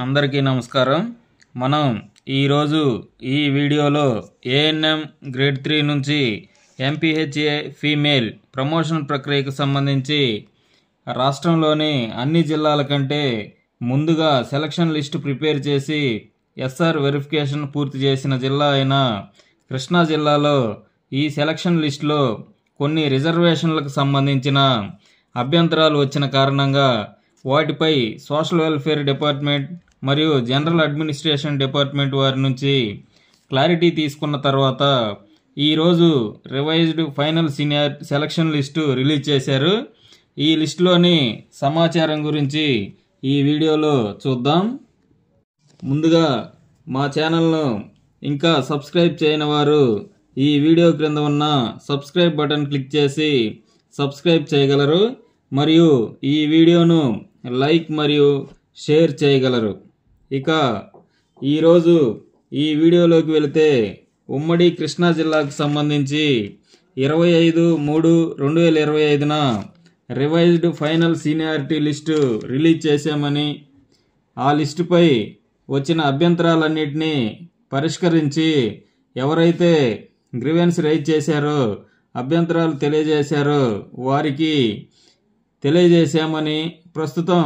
అందరికీ నమస్కారం. మనం ఈరోజు ఈ వీడియోలో ఏఎన్ఎం గ్రేడ్ 3 నుంచి ఎంపీహెచ్ఏ ఫీమేల్ ప్రమోషన్ ప్రక్రియకు సంబంధించి రాష్ట్రంలోని అన్ని జిల్లాల కంటే ముందుగా సెలక్షన్ లిస్టు ప్రిపేర్ చేసి ఎస్ఆర్ వెరిఫికేషన్ పూర్తి చేసిన జిల్లా అయిన కృష్ణా జిల్లాలో ఈ సెలక్షన్ లిస్టులో కొన్ని రిజర్వేషన్లకు సంబంధించిన అభ్యంతరాలు వచ్చిన కారణంగా వాటిపై సోషల్ వెల్ఫేర్ డిపార్ట్మెంట్ మరియు జనరల్ అడ్మినిస్ట్రేషన్ డిపార్ట్మెంట్ వారి నుంచి క్లారిటీ తీసుకున్న తర్వాత ఈరోజు revised final senior selection list release చేశారు. ఈ లిస్టులోని సమాచారం గురించి ఈ వీడియోలో చూద్దాం. ముందుగా మా ఛానల్ను ఇంకా సబ్స్క్రైబ్ చేయని వారు ఈ వీడియో క్రింద ఉన్న సబ్స్క్రైబ్ బటన్ క్లిక్ చేసి సబ్స్క్రైబ్ చేయగలరు మరియు ఈ వీడియోను లైక్ మరియు షేర్ చేయగలరు. ఇక ఈరోజు ఈ వీడియోలోకి వెళితే ఉమ్మడి కృష్ణా జిల్లాకు సంబంధించి 25/3/2025న revised final seniority list release చేశామని, ఆ లిస్టుపై వచ్చిన అభ్యంతరాలన్నింటినీ పరిష్కరించి ఎవరైతే గ్రీవెన్స్ రైజ్ చేశారో, అభ్యంతరాలు తెలియజేశారో వారికి తెలియజేశామని, ప్రస్తుతం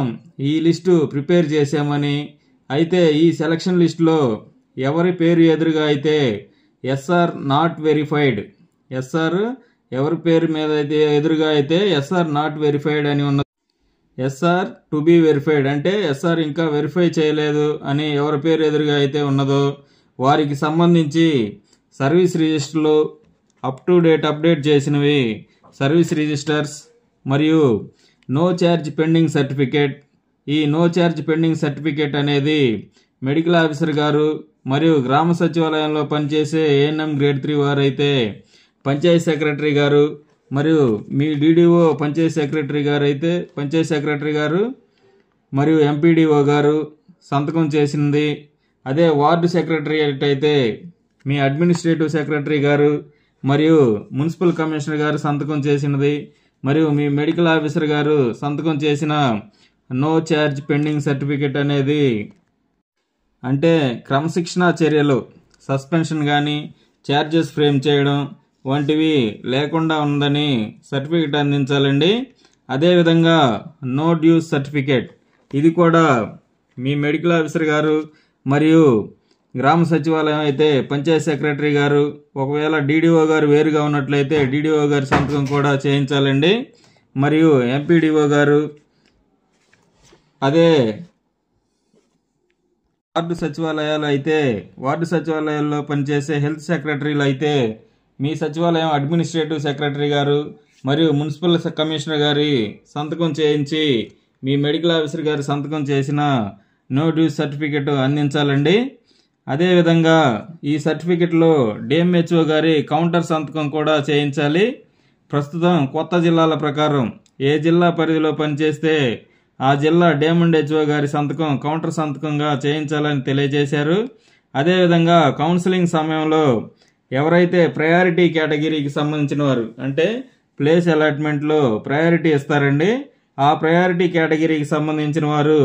ఈ లిస్టు ప్రిపేర్ చేశామని, అయితే ఈ సెలక్షన్ లిస్టులో ఎవరి పేరు ఎదురుగా అయితే ఎస్ఆర్ నాట్ వెరిఫైడ్, ఎస్ఆర్ ఎవరి పేరు మీద అయితే ఎదురుగా అయితే ఎస్ఆర్ నాట్ వెరిఫైడ్ అని ఉన్నది, ఎస్ఆర్ టు బి వెరిఫైడ్ అంటే ఎస్ఆర్ ఇంకా వెరిఫై చేయలేదు అని ఎవరి పేరు ఎదురుగా అయితే ఉన్నదో వారికి సంబంధించి సర్వీస్ రిజిస్టర్లు అప్ టు డేట్ అప్డేట్ చేసినవి సర్వీస్ రిజిస్టర్స్ మరియు నో ఛార్జ్ పెండింగ్ సర్టిఫికేట్. ఈ నో ఛార్జ్ పెండింగ్ సర్టిఫికేట్ అనేది మెడికల్ ఆఫీసర్ గారు మరియు గ్రామ సచివాలయంలో పనిచేసే ఏఎన్ఎం గ్రేడ్ 3 వారైతే పంచాయత్ సెక్రటరీ గారు మరియు మీ డీడీఓ పంచాయత్ సెక్రటరీ గారు అయితే పంచాయత్ సెక్రటరీ గారు మరియు ఎంపీడీఓ గారు సంతకం చేసింది. అదే వార్డు సెక్రటరియట్ అయితే మీ అడ్మినిస్ట్రేటివ్ సెక్రటరీ గారు మరియు మున్సిపల్ కమిషనర్ గారు సంతకం చేసినది మరియు మీ మెడికల్ ఆఫీసర్ గారు సంతకం చేసిన నో ఛార్జ్ పెండింగ్ సర్టిఫికేట్ అనేది అంటే క్రమశిక్షణా చర్యలు, సస్పెన్షన్ కానీ ఛార్జెస్ ఫ్రేమ్ చేయడం వంటివి లేకుండా ఉందని సర్టిఫికేట్ అందించాలండి. అదేవిధంగా నో డ్యూస్ సర్టిఫికేట్, ఇది కూడా మీ మెడికల్ ఆఫీసర్ గారు మరియు గ్రామ సచివాలయం అయితే పంచాయత్ సెక్రటరీ గారు, ఒకవేళ డీడీఓ గారు వేరుగా ఉన్నట్లయితే డీడీఓ గారి సంతకం కూడా చేయించాలండి. మరియు ఎంపీడీఓ గారు, అదే వార్డు సచివాలయాలు అయితే వార్డు సచివాలయాల్లో పనిచేసే హెల్త్ సెక్రటరీలు అయితే మీ సచివాలయం అడ్మినిస్ట్రేటివ్ సెక్రటరీ గారు మరియు మున్సిపల్ కమిషనర్ గారి సంతకం చేయించి మీ మెడికల్ ఆఫీసర్ గారి సంతకం చేసిన నో డ్యూస్ సర్టిఫికేట్ అందించాలండి. అదేవిధంగా ఈ సర్టిఫికెట్లో డిఎంహెచ్ఓ గారి కౌంటర్ సంతకం కూడా చేయించాలి. ప్రస్తుతం కొత్త జిల్లాల ప్రకారం ఏ జిల్లా పరిధిలో పనిచేస్తే ఆ జిల్లా డైమండ్ హెచ్ఓ గారి సంతకం కౌంటర్ సంతకంగా చేయించాలని తెలియజేశారు. అదేవిధంగా కౌన్సిలింగ్ సమయంలో ఎవరైతే ప్రయారిటీ కేటగిరీకి సంబంధించిన వారు అంటే ప్లేస్ అలాట్మెంట్లో ప్రయారిటీ ఇస్తారండి, ఆ ప్రయారిటీ కేటగిరీకి సంబంధించిన వారు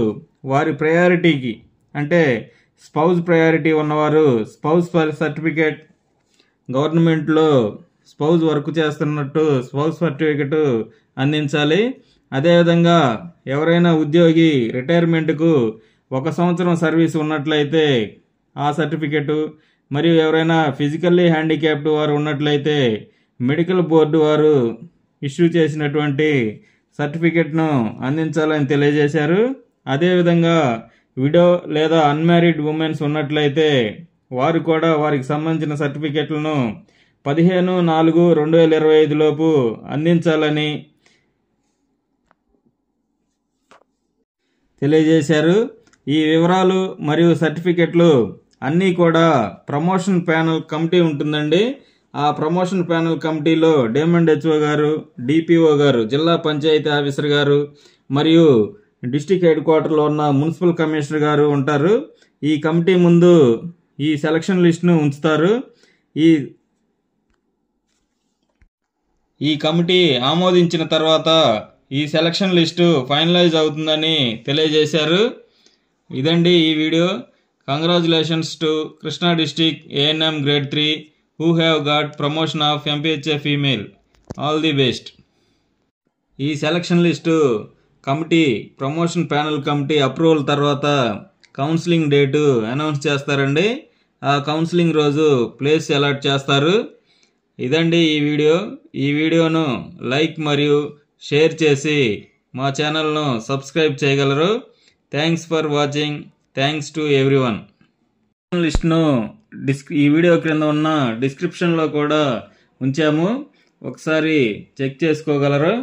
వారి ప్రయారిటీకి అంటే స్పౌజ్ ప్రయారిటీ ఉన్నవారు స్పౌజ్ సర్టిఫికేట్, గవర్నమెంట్లో స్పౌజ్ వర్క్ చేస్తున్నట్టు స్పౌజ్ సర్టిఫికేట్ అందించాలి. అదేవిధంగా ఎవరైనా ఉద్యోగి రిటైర్మెంట్కు 1 సంవత్సరం సర్వీస్ ఉన్నట్లయితే ఆ సర్టిఫికేటు, మరియు ఎవరైనా ఫిజికల్లీ హ్యాండిక్యాప్డ్ వారు ఉన్నట్లయితే మెడికల్ బోర్డు వారు ఇష్యూ చేసినటువంటి సర్టిఫికేట్ను అందించాలని తెలియజేశారు. అదేవిధంగా విడో లేదా అన్మ్యారీడ్ ఉమెన్స్ ఉన్నట్లయితే వారు కూడా వారికి సంబంధించిన సర్టిఫికేట్లను 15/4/2025 లోపు అందించాలని తెలియజేశారు. ఈ వివరాలు మరియు సర్టిఫికెట్లు అన్నీ కూడా ప్రమోషన్ ప్యానల్ కమిటీ ఉంటుందండి. ఆ ప్రమోషన్ ప్యానల్ కమిటీలో డైమండ్ హెచ్ఓ గారు, డిపిఓ గారు, జిల్లా పంచాయతీ ఆఫీసర్ గారు మరియు డిస్టిక్ హెడ్ క్వార్టర్లో ఉన్న మున్సిపల్ కమిషనర్ గారు ఉంటారు. ఈ కమిటీ ముందు ఈ సెలక్షన్ లిస్టును ఉంచుతారు. ఈ కమిటీ ఆమోదించిన తర్వాత ఈ సెలక్షన్ లిస్టు ఫైనలైజ్ అవుతుందని తెలియజేశారు. ఇదండి ఈ video. Congratulations to Krishna district ANM grade 3 who have got promotion of MPHA female. All the best. ఈ selection list committee promotion panel committee approval తర్వాత కౌన్సిలింగ్ డేటు అనౌన్స్ చేస్తారండి. ఆ కౌన్సిలింగ్ రోజు ప్లేస్ అలాట్ చేస్తారు. ఇదండి ఈ వీడియో. ఈ వీడియోను లైక్ మరియు షేర్ చేసి మా ఛానల్ను సబ్స్క్రైబ్ చేయగలరు. Thanks for watching. Thanks to everyone. లిస్ట్ను ఈ వీడియో క్రింద ఉన్న డిస్క్రిప్షన్లో కూడా ఉంచాము, ఒకసారి చెక్ చేసుకోగలరు.